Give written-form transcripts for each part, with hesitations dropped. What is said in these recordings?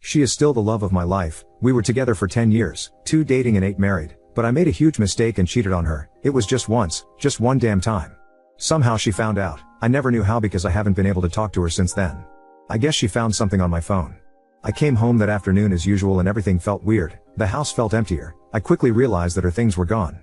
She is still the love of my life. We were together for 10 years, 2 dating and 8 married, but I made a huge mistake and cheated on her. It was just once, just one damn time. Somehow she found out. I never knew how because I haven't been able to talk to her since then. I guess she found something on my phone. I came home that afternoon as usual and everything felt weird. The house felt emptier. I quickly realized that her things were gone.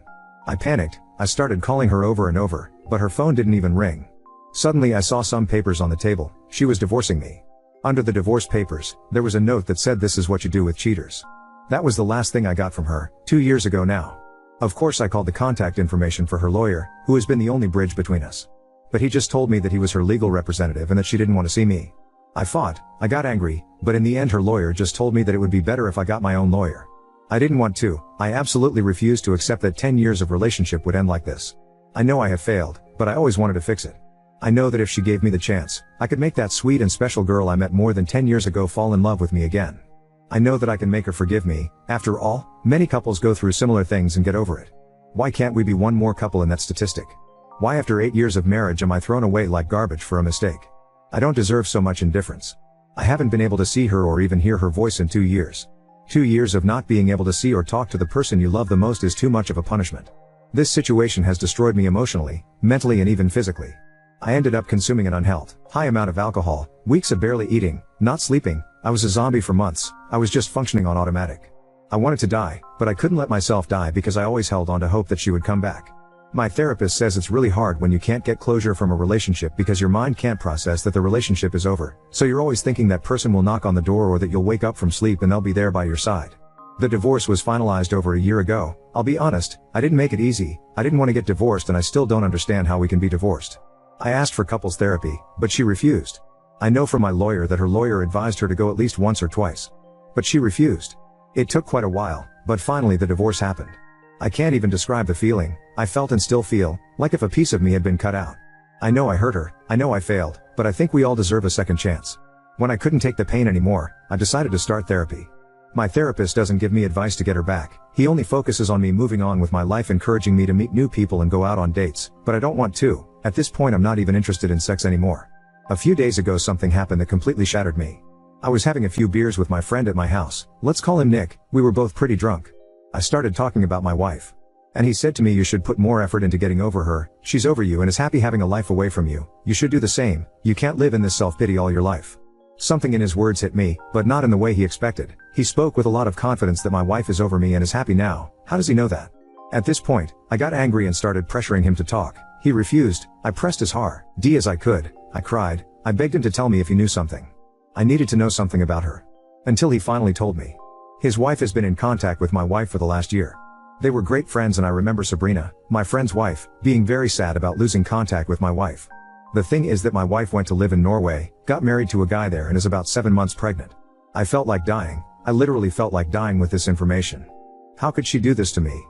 I panicked. I started calling her over and over, but her phone didn't even ring. Suddenly I saw some papers on the table. She was divorcing me. Under the divorce papers, there was a note that said this is what you do with cheaters. That was the last thing I got from her, 2 years ago now. Of course I called the contact information for her lawyer, who has been the only bridge between us. But he just told me that he was her legal representative and that she didn't want to see me. I fought, I got angry, but in the end her lawyer just told me that it would be better if I got my own lawyer. I didn't want to. I absolutely refused to accept that 10 years of relationship would end like this. I know I have failed, but I always wanted to fix it. I know that if she gave me the chance, I could make that sweet and special girl I met more than 10 years ago fall in love with me again. I know that I can make her forgive me. After all, many couples go through similar things and get over it. Why can't we be one more couple in that statistic? Why after 8 years of marriage am I thrown away like garbage for a mistake? I don't deserve so much indifference. I haven't been able to see her or even hear her voice in 2 years. 2 years of not being able to see or talk to the person you love the most is too much of a punishment. This situation has destroyed me emotionally, mentally and even physically. I ended up consuming an high amount of alcohol, weeks of barely eating, not sleeping. I was a zombie for months. I was just functioning on automatic. I wanted to die, but I couldn't let myself die because I always held on to hope that she would come back. My therapist says it's really hard when you can't get closure from a relationship because your mind can't process that the relationship is over, so you're always thinking that person will knock on the door or that you'll wake up from sleep and they'll be there by your side. The divorce was finalized over a year ago. I'll be honest, I didn't make it easy. I didn't want to get divorced and I still don't understand how we can be divorced. I asked for couples therapy, but she refused. I know from my lawyer that her lawyer advised her to go at least once or twice. But she refused. It took quite a while, but finally the divorce happened. I can't even describe the feeling. I felt and still feel, like if a piece of me had been cut out. I know I hurt her, I know I failed, but I think we all deserve a second chance. When I couldn't take the pain anymore, I decided to start therapy. My therapist doesn't give me advice to get her back. He only focuses on me moving on with my life, encouraging me to meet new people and go out on dates, but I don't want to. At this point I'm not even interested in sex anymore. A few days ago something happened that completely shattered me. I was having a few beers with my friend at my house. Let's call him Nick. We were both pretty drunk. I started talking about my wife. And he said to me, you should put more effort into getting over her. She's over you and is happy having a life away from you. You should do the same. You can't live in this self-pity all your life. Something in his words hit me, but not in the way he expected. He spoke with a lot of confidence that my wife is over me and is happy now. How does he know that? At this point, I got angry and started pressuring him to talk. He refused. I pressed as hard as I could. I cried. I begged him to tell me if he knew something. I needed to know something about her. Until he finally told me. His wife has been in contact with my wife for the last year. They were great friends and I remember Sabrina, my friend's wife, being very sad about losing contact with my wife. The thing is that my wife went to live in Norway, got married to a guy there and is about 7 months pregnant. I felt like dying. I literally felt like dying with this information. How could she do this to me?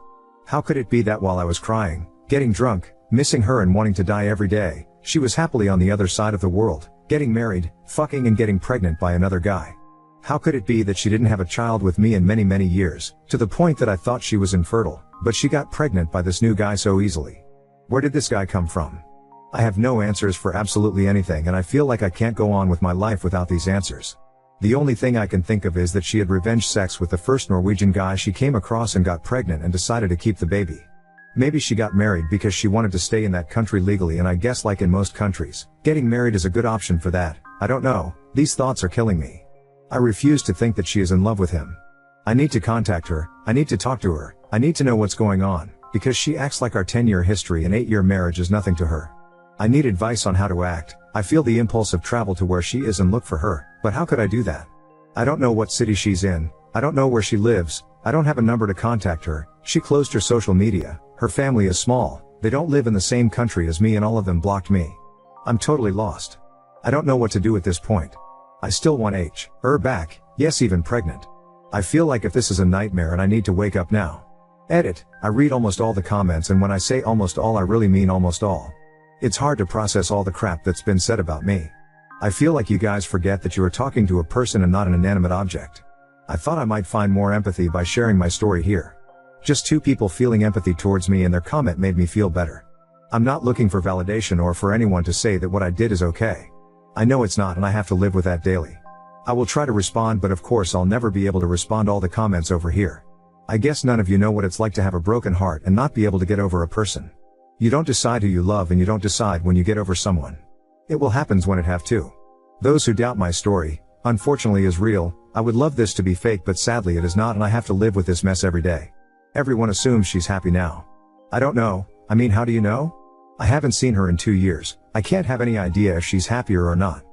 How could it be that while I was crying, getting drunk, missing her and wanting to die every day, she was happily on the other side of the world, getting married, fucking and getting pregnant by another guy? How could it be that she didn't have a child with me in many, many years, to the point that I thought she was infertile, but she got pregnant by this new guy so easily? Where did this guy come from? I have no answers for absolutely anything and I feel like I can't go on with my life without these answers. The only thing I can think of is that she had revenge sex with the first Norwegian guy she came across and got pregnant and decided to keep the baby. Maybe she got married because she wanted to stay in that country legally, and I guess like in most countries, getting married is a good option for that. I don't know. These thoughts are killing me. I refuse to think that she is in love with him. I need to contact her. I need to talk to her. I need to know what's going on, because she acts like our 10-year history and 8-year marriage is nothing to her. I need advice on how to act. I feel the impulse of travel to where she is and look for her, but how could I do that? I don't know what city she's in. I don't know where she lives. I don't have a number to contact her. She closed her social media. Her family is small. They don't live in the same country as me and all of them blocked me. I'm totally lost. I don't know what to do at this point. I still want her back, yes, even pregnant. I feel like if this is a nightmare and I need to wake up now. Edit. I read almost all the comments, and when I say almost all I really mean almost all. It's hard to process all the crap that's been said about me. I feel like you guys forget that you are talking to a person and not an inanimate object. I thought I might find more empathy by sharing my story here. Just 2 people feeling empathy towards me, and their comment made me feel better. I'm not looking for validation or for anyone to say that what I did is okay. I know it's not, and I have to live with that daily. I will try to respond, but of course I'll never be able to respond all the comments over here. I guess none of you know what it's like to have a broken heart and not be able to get over a person. You don't decide who you love and you don't decide when you get over someone. It will happen when it have to. Those who doubt my story, unfortunately is real. I would love this to be fake, but sadly it is not, and I have to live with this mess every day. Everyone assumes she's happy now. I don't know. I mean, how do you know? I haven't seen her in 2 years. I can't have any idea if she's happier or not.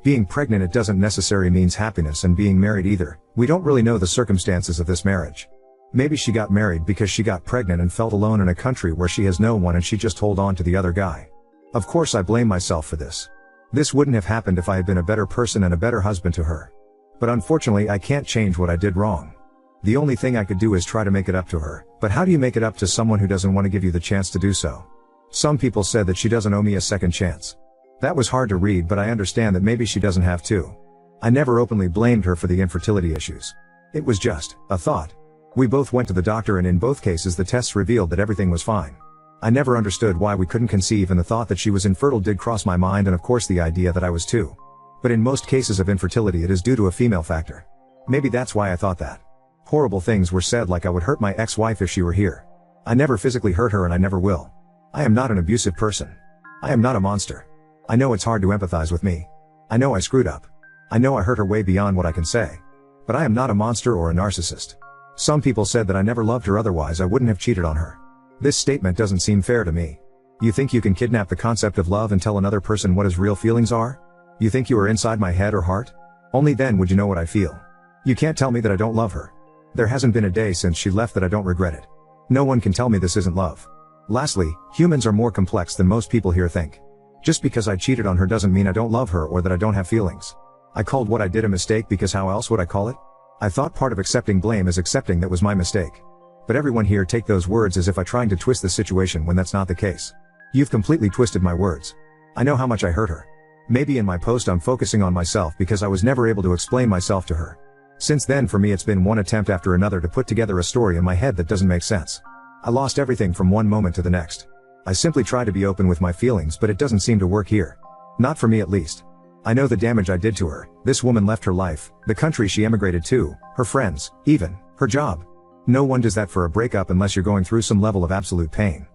Being pregnant, it doesn't necessarily means happiness, and being married either. We don't really know the circumstances of this marriage. Maybe she got married because she got pregnant and felt alone in a country where she has no one and she just hold on to the other guy. Of course I blame myself for this. This wouldn't have happened if I had been a better person and a better husband to her. But unfortunately I can't change what I did wrong. The only thing I could do is try to make it up to her. But how do you make it up to someone who doesn't want to give you the chance to do so? Some people said that she doesn't owe me a second chance. That was hard to read, but I understand that maybe she doesn't have to. I never openly blamed her for the infertility issues. It was just a thought. We both went to the doctor and in both cases the tests revealed that everything was fine. I never understood why we couldn't conceive, and the thought that she was infertile did cross my mind, and of course the idea that I was too. But in most cases of infertility it is due to a female factor. Maybe that's why I thought that. Horrible things were said, like I would hurt my ex-wife if she were here. I never physically hurt her and I never will. I am not an abusive person. I am not a monster. I know it's hard to empathize with me. I know I screwed up. I know I hurt her way beyond what I can say. But I am not a monster or a narcissist. Some people said that I never loved her, otherwise I wouldn't have cheated on her. This statement doesn't seem fair to me. You think you can kidnap the concept of love and tell another person what his real feelings are? You think you are inside my head or heart? Only then would you know what I feel. You can't tell me that I don't love her. There hasn't been a day since she left that I don't regret it. No one can tell me this isn't love. Lastly, humans are more complex than most people here think. Just because I cheated on her doesn't mean I don't love her or that I don't have feelings. I called what I did a mistake because how else would I call it? I thought part of accepting blame is accepting that was my mistake. But everyone here take those words as if I'm trying to twist the situation when that's not the case. You've completely twisted my words. I know how much I hurt her. Maybe in my post I'm focusing on myself because I was never able to explain myself to her. Since then for me it's been one attempt after another to put together a story in my head that doesn't make sense. I lost everything from one moment to the next. I simply try to be open with my feelings, but it doesn't seem to work here. Not for me at least. I know the damage I did to her. This woman left her life, the country she emigrated to, her friends, even her job. No one does that for a breakup unless you're going through some level of absolute pain.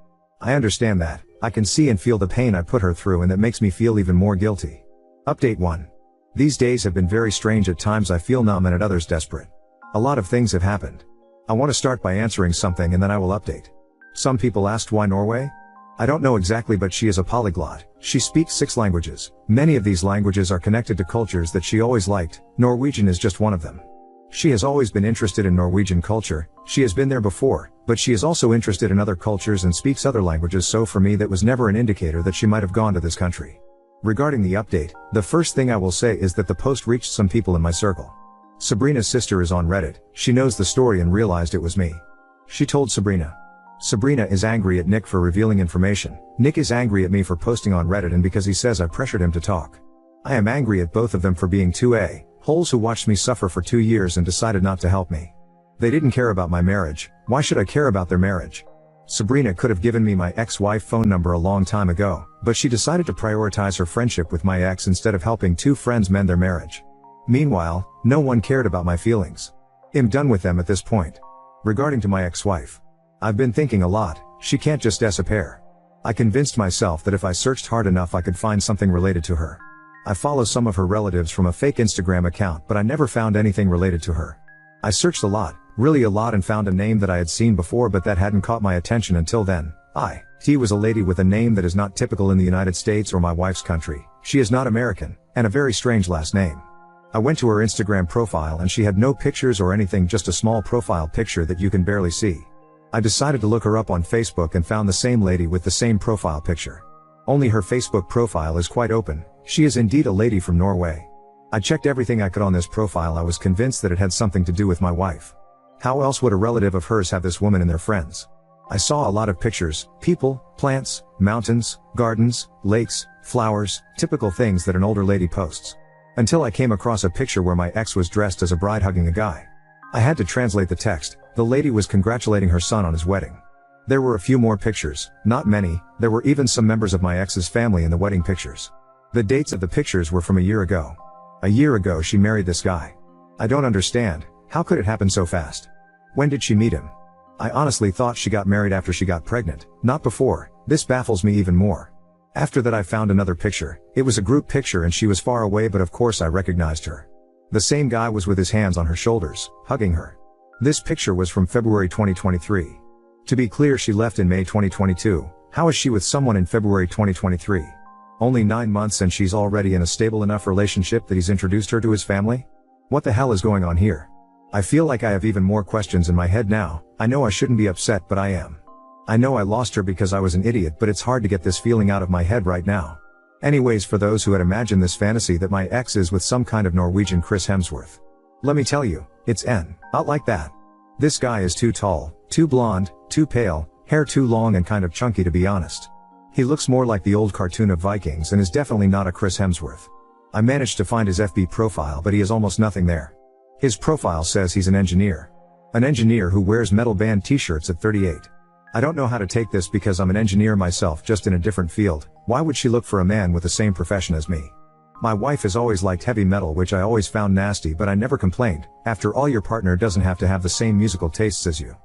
I understand that. I can see and feel the pain I put her through, and that makes me feel even more guilty. Update 1. These days have been very strange. At times I feel numb and at others desperate. A lot of things have happened. I want to start by answering something and then I will update. Some people asked why Norway? I don't know exactly, but she is a polyglot. She speaks 6 languages. Many of these languages are connected to cultures that she always liked. Norwegian is just one of them. She has always been interested in Norwegian culture. She has been there before, but she is also interested in other cultures and speaks other languages, so for me that was never an indicator that she might have gone to this country. Regarding the update, the first thing I will say is that the post reached some people in my circle. Sabrina's sister is on Reddit. She knows the story and realized it was me. She told Sabrina. Sabrina is angry at Nick for revealing information. Nick is angry at me for posting on Reddit and because he says I pressured him to talk. I am angry at both of them for being 2 holes who watched me suffer for 2 years and decided not to help me. They didn't care about my marriage. Why should I care about their marriage? Sabrina could have given me my ex-wife phone number a long time ago, but she decided to prioritize her friendship with my ex instead of helping 2 friends mend their marriage. Meanwhile, no one cared about my feelings. I'm done with them at this point. Regarding to my ex-wife, I've been thinking a lot. She can't just disappear. I convinced myself that if I searched hard enough I could find something related to her. I follow some of her relatives from a fake Instagram account, but I never found anything related to her. I searched a lot, really a lot, and found a name that I had seen before, but that hadn't caught my attention until then. She was a lady with a name that is not typical in the United States or my wife's country. She is not American, and a very strange last name. I went to her Instagram profile and she had no pictures or anything, just a small profile picture that you can barely see. I decided to look her up on Facebook and found the same lady with the same profile picture. Only her Facebook profile is quite open. She is indeed a lady from Norway. I checked everything I could on this profile. I was convinced that it had something to do with my wife. How else would a relative of hers have this woman in their friends? I saw a lot of pictures, people, plants, mountains, gardens, lakes, flowers, typical things that an older lady posts. Until I came across a picture where my ex was dressed as a bride hugging a guy. I had to translate the text. The lady was congratulating her son on his wedding. There were a few more pictures, not many. There were even some members of my ex's family in the wedding pictures. The dates of the pictures were from a year ago. A year ago she married this guy. I don't understand, how could it happen so fast? When did she meet him? I honestly thought she got married after she got pregnant, not before. This baffles me even more. After that I found another picture. It was a group picture and she was far away, but of course I recognized her. The same guy was with his hands on her shoulders, hugging her. This picture was from February 2023. To be clear, she left in May 2022. How is she with someone in February 2023? Only 9 months and she's already in a stable enough relationship that he's introduced her to his family? What the hell is going on here? I feel like I have even more questions in my head now. I know I shouldn't be upset, but I am. I know I lost her because I was an idiot, but it's hard to get this feeling out of my head right now. Anyways, for those who had imagined this fantasy that my ex is with some kind of Norwegian Chris Hemsworth, let me tell you, it's not like that. This guy is too tall, too blonde, too pale, hair too long and kind of chunky, to be honest. He looks more like the old cartoon of Vikings and is definitely not a Chris Hemsworth. I managed to find his FB profile, but he has almost nothing there. His profile says he's an engineer. An engineer who wears metal band t-shirts at 38. I don't know how to take this because I'm an engineer myself, just in a different field. Why would she look for a man with the same profession as me? My wife has always liked heavy metal, which I always found nasty, but I never complained. After all, your partner doesn't have to have the same musical tastes as you.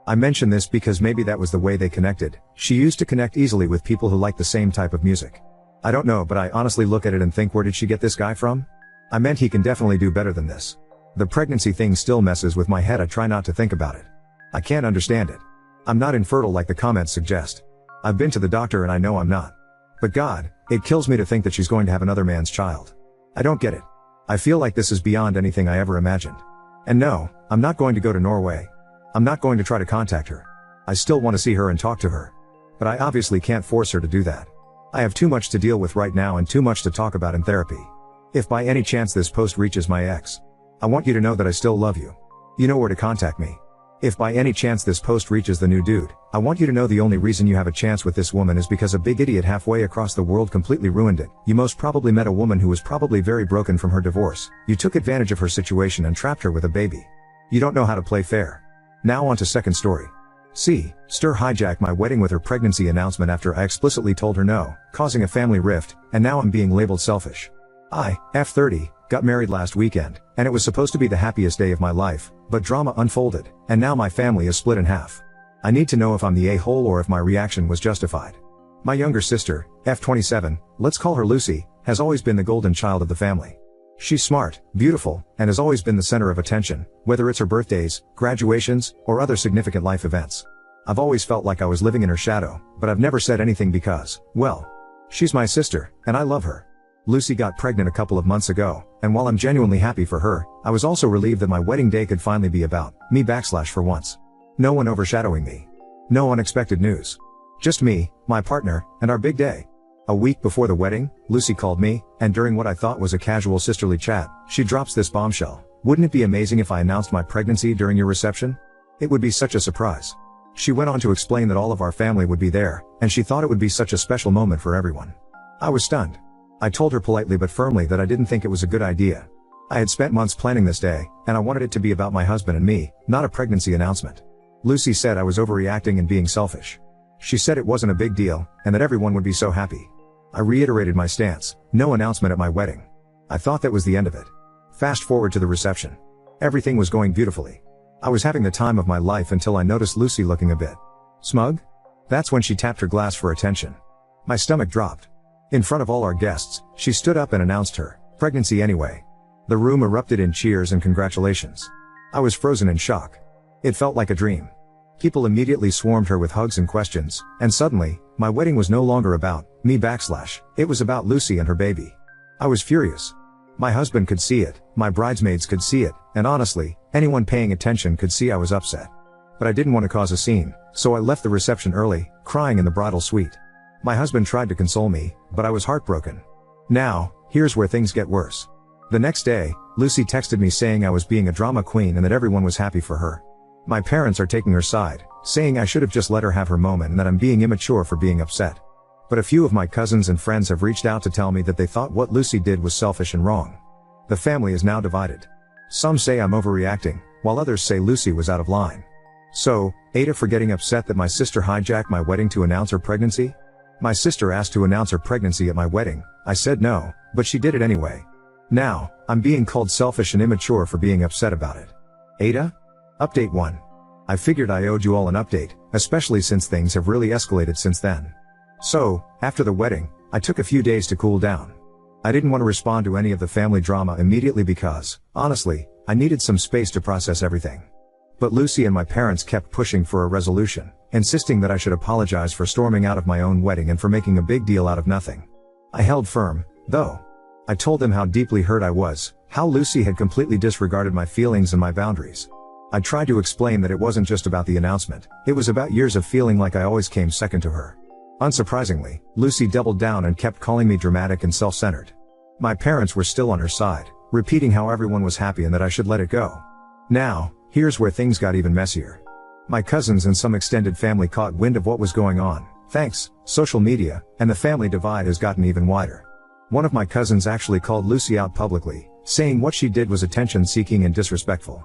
I mention this because maybe that was the way they connected. She used to connect easily with people who like the same type of music. I don't know, but I honestly look at it and think, where did she get this guy from? I meant he can definitely do better than this. The pregnancy thing still messes with my head. I try not to think about it. I can't understand it. I'm not infertile like the comments suggest. I've been to the doctor and I know I'm not. But God, it kills me to think that she's going to have another man's child. I don't get it. I feel like this is beyond anything I ever imagined. And no, I'm not going to go to Norway. I'm not going to try to contact her. I still want to see her and talk to her. But I obviously can't force her to do that. I have too much to deal with right now and too much to talk about in therapy. If by any chance this post reaches my ex, I want you to know that I still love you. You know where to contact me. If by any chance this post reaches the new dude, I want you to know the only reason you have a chance with this woman is because a big idiot halfway across the world completely ruined it. You most probably met a woman who was probably very broken from her divorce. You took advantage of her situation and trapped her with a baby. You don't know how to play fair. Now on to second story. C. Stir hijacked my wedding with her pregnancy announcement after I explicitly told her no, causing a family rift, and now I'm being labeled selfish. I, F30, got married last weekend, and it was supposed to be the happiest day of my life, but drama unfolded, and now my family is split in half. I need to know if I'm the a-hole or if my reaction was justified. My younger sister, F27, let's call her Lucy, has always been the golden child of the family. She's smart, beautiful, and has always been the center of attention, whether it's her birthdays, graduations, or other significant life events. I've always felt like I was living in her shadow, but I've never said anything because, well, she's my sister, and I love her. Lucy got pregnant a couple of months ago, and while I'm genuinely happy for her, I was also relieved that my wedding day could finally be about me / for once. No one overshadowing me. No unexpected news. Just me, my partner, and our big day. A week before the wedding, Lucy called me, and during what I thought was a casual sisterly chat, she drops this bombshell. Wouldn't it be amazing if I announced my pregnancy during your reception? It would be such a surprise. She went on to explain that all of our family would be there, and she thought it would be such a special moment for everyone. I was stunned. I told her politely but firmly that I didn't think it was a good idea. I had spent months planning this day, and I wanted it to be about my husband and me, not a pregnancy announcement. Lucy said I was overreacting and being selfish. She said it wasn't a big deal, and that everyone would be so happy. I reiterated my stance, no announcement at my wedding. I thought that was the end of it. Fast forward to the reception. Everything was going beautifully. I was having the time of my life until I noticed Lucy looking a bit smug. That's when she tapped her glass for attention. My stomach dropped. In front of all our guests, she stood up and announced her pregnancy anyway. The room erupted in cheers and congratulations. I was frozen in shock. It felt like a dream. People immediately swarmed her with hugs and questions, and suddenly, my wedding was no longer about me / it was about Lucy and her baby. I was furious. My husband could see it, my bridesmaids could see it, and honestly, anyone paying attention could see I was upset. But I didn't want to cause a scene, so I left the reception early, crying in the bridal suite. My husband tried to console me, but I was heartbroken. Now, here's where things get worse. The next day, Lucy texted me saying I was being a drama queen and that everyone was happy for her. My parents are taking her side, saying I should have just let her have her moment and that I'm being immature for being upset. But a few of my cousins and friends have reached out to tell me that they thought what Lucy did was selfish and wrong. The family is now divided. Some say I'm overreacting, while others say Lucy was out of line. So, Ada for getting upset that my sister hijacked my wedding to announce her pregnancy? My sister asked to announce her pregnancy at my wedding. I said no, but she did it anyway. Now, I'm being called selfish and immature for being upset about it. Ada? Update 1. I figured I owed you all an update, especially since things have really escalated since then. So, after the wedding, I took a few days to cool down. I didn't want to respond to any of the family drama immediately because, honestly, I needed some space to process everything. But Lucy and my parents kept pushing for a resolution, insisting that I should apologize for storming out of my own wedding and for making a big deal out of nothing. I held firm, though. I told them how deeply hurt I was, how Lucy had completely disregarded my feelings and my boundaries. I tried to explain that it wasn't just about the announcement, it was about years of feeling like I always came second to her. Unsurprisingly, Lucy doubled down and kept calling me dramatic and self-centered. My parents were still on her side, repeating how everyone was happy and that I should let it go. Now, here's where things got even messier. My cousins and some extended family caught wind of what was going on, thanks, social media, and the family divide has gotten even wider. One of my cousins actually called Lucy out publicly, saying what she did was attention-seeking and disrespectful.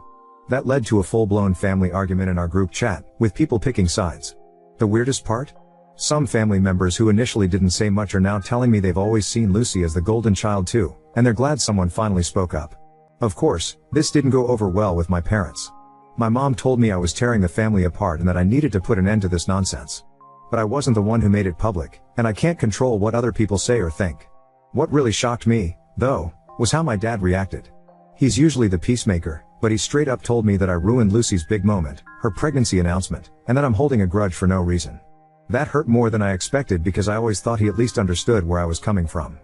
That led to a full-blown family argument in our group chat, with people picking sides. The weirdest part? Some family members who initially didn't say much are now telling me they've always seen Lucy as the golden child too, and they're glad someone finally spoke up. Of course, this didn't go over well with my parents. My mom told me I was tearing the family apart and that I needed to put an end to this nonsense. But I wasn't the one who made it public, and I can't control what other people say or think. What really shocked me, though, was how my dad reacted. He's usually the peacemaker, but he straight up told me that I ruined Lucy's big moment, her pregnancy announcement, and that I'm holding a grudge for no reason. That hurt more than I expected because I always thought he at least understood where I was coming from.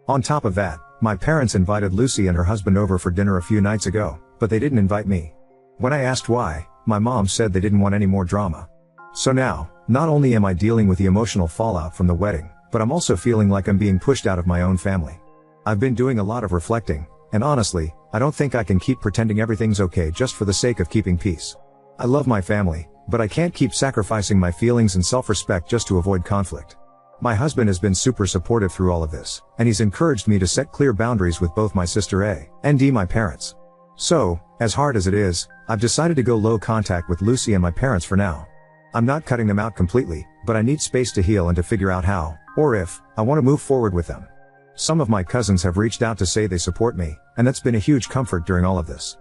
On top of that, my parents invited Lucy and her husband over for dinner a few nights ago, but they didn't invite me. When I asked why, my mom said they didn't want any more drama. So now, not only am I dealing with the emotional fallout from the wedding, but I'm also feeling like I'm being pushed out of my own family. I've been doing a lot of reflecting, and honestly, I don't think I can keep pretending everything's okay just for the sake of keeping peace. I love my family, but I can't keep sacrificing my feelings and self-respect just to avoid conflict. My husband has been super supportive through all of this, and he's encouraged me to set clear boundaries with both my sister A and D, my parents. So, as hard as it is, I've decided to go low contact with Lucy and my parents for now. I'm not cutting them out completely, but I need space to heal and to figure out how, or if, I want to move forward with them. Some of my cousins have reached out to say they support me, and that's been a huge comfort during all of this.